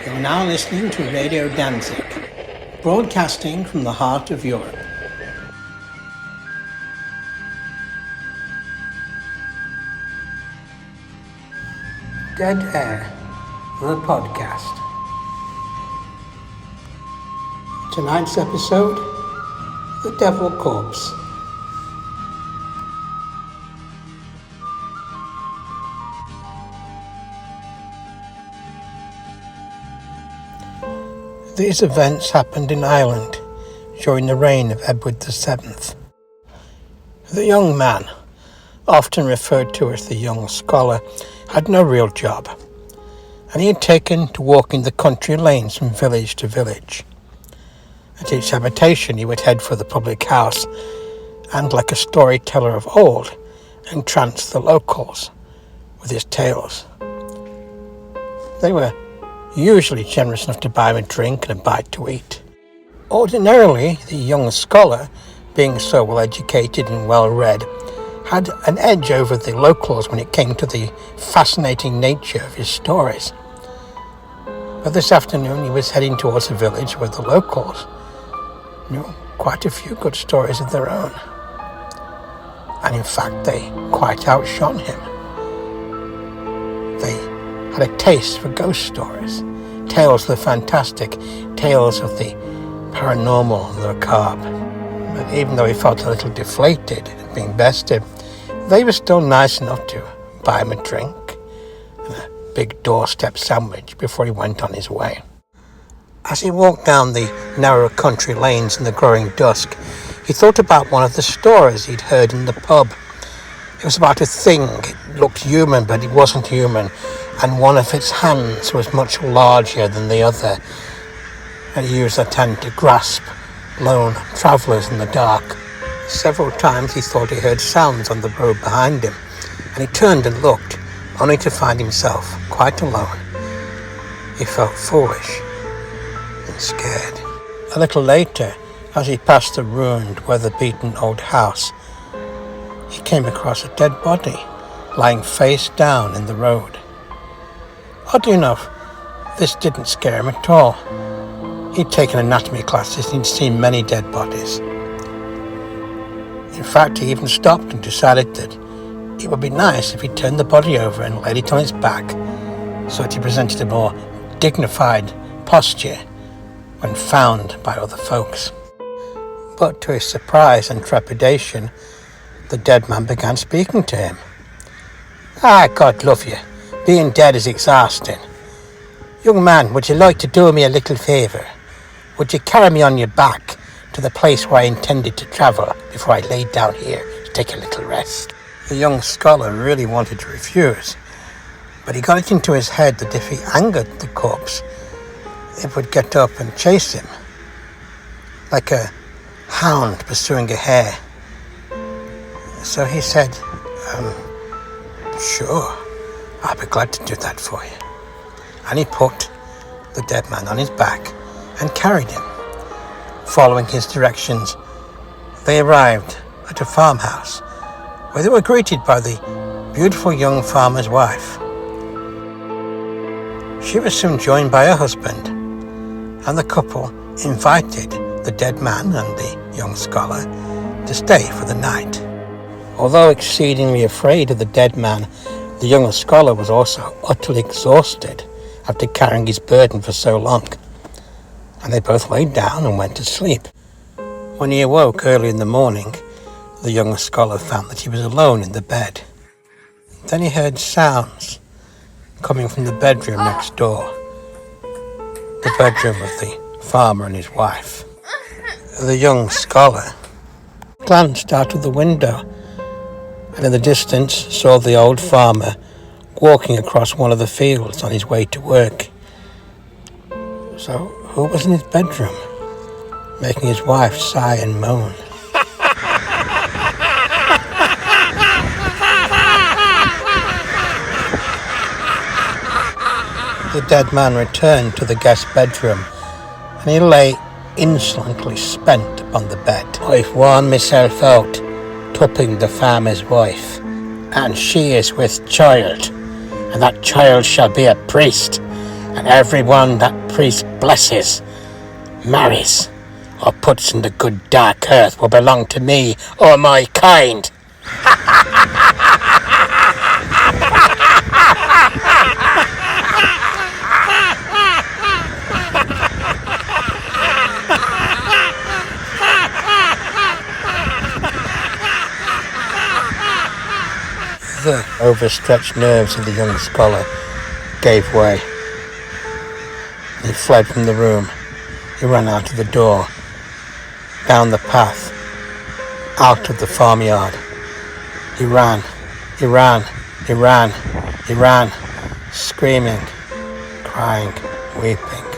You're now listening to Radio Danzig, broadcasting from the heart of Europe. Dead Air, the podcast. Tonight's episode, The Devil Corpse. These events happened in Ireland during the reign of Edward VII. The young man, often referred to as the young scholar, had no real job, and he had taken to walking the country lanes from village to village. At each habitation he would head for the public house and, like a storyteller of old, entrance the locals with his tales. They were usually generous enough to buy him a drink and a bite to eat. Ordinarily, the young scholar, being so well educated and well read, had an edge over the locals when it came to the fascinating nature of his stories. But this afternoon he was heading towards a village where the locals knew quite a few good stories of their own. And in fact, they quite outshone him. They had a taste for ghost stories, tales of the fantastic, tales of the paranormal and the macabre. But even though he felt a little deflated at being bested, they were still nice enough to buy him a drink and a big doorstep sandwich before he went on his way. As he walked down the narrow country lanes in the growing dusk, he thought about one of the stories he'd heard in the pub. It was about a thing. It looked human, but it wasn't human, and one of its hands was much larger than the other, and he used that hand to grasp lone travellers in the dark. Several times he thought he heard sounds on the road behind him, and he turned and looked, only to find himself quite alone. He felt foolish and scared. A little later, as he passed the ruined, weather-beaten old house, he came across a dead body lying face down in the road. Oddly enough, this didn't scare him at all. He'd taken anatomy classes and he'd seen many dead bodies. In fact, he even stopped and decided that it would be nice if he turned the body over and laid it on its back so that he presented a more dignified posture when found by other folks. But to his surprise and trepidation, the dead man began speaking to him. God love you. Being dead is exhausting. Young man, would you like to do me a little favour? Would you carry me on your back to the place where I intended to travel before I laid down here to take a little rest? The young scholar really wanted to refuse, but he got it into his head that if he angered the corpse, it would get up and chase him, like a hound pursuing a hare. So he said, sure, I'll be glad to do that for you. And he put the dead man on his back and carried him. Following his directions, they arrived at a farmhouse where they were greeted by the beautiful young farmer's wife. She was soon joined by her husband, and the couple invited the dead man and the young scholar to stay for the night. Although exceedingly afraid of the dead man, the young scholar was also utterly exhausted after carrying his burden for so long, and they both lay down and went to sleep. When he awoke early in the morning, the young scholar found that he was alone in the bed. Then he heard sounds coming from the bedroom next door, the bedroom of the farmer and his wife. The young scholar glanced out of the window and in the distance saw the old farmer walking across one of the fields on his way to work. So who was in his bedroom, making his wife sigh and moan? The dead man returned to the guest bedroom, and he lay insolently spent upon the bed. I've worn myself out, tupping the farmer's wife, and she is with child, and that child shall be a priest, and everyone that priest blesses, marries, or puts in the good dark earth will belong to me or my kind. The overstretched nerves of the young scholar gave way. He fled from the room. He ran out of the door, down the path, out of the farmyard. He ran, screaming, crying, weeping.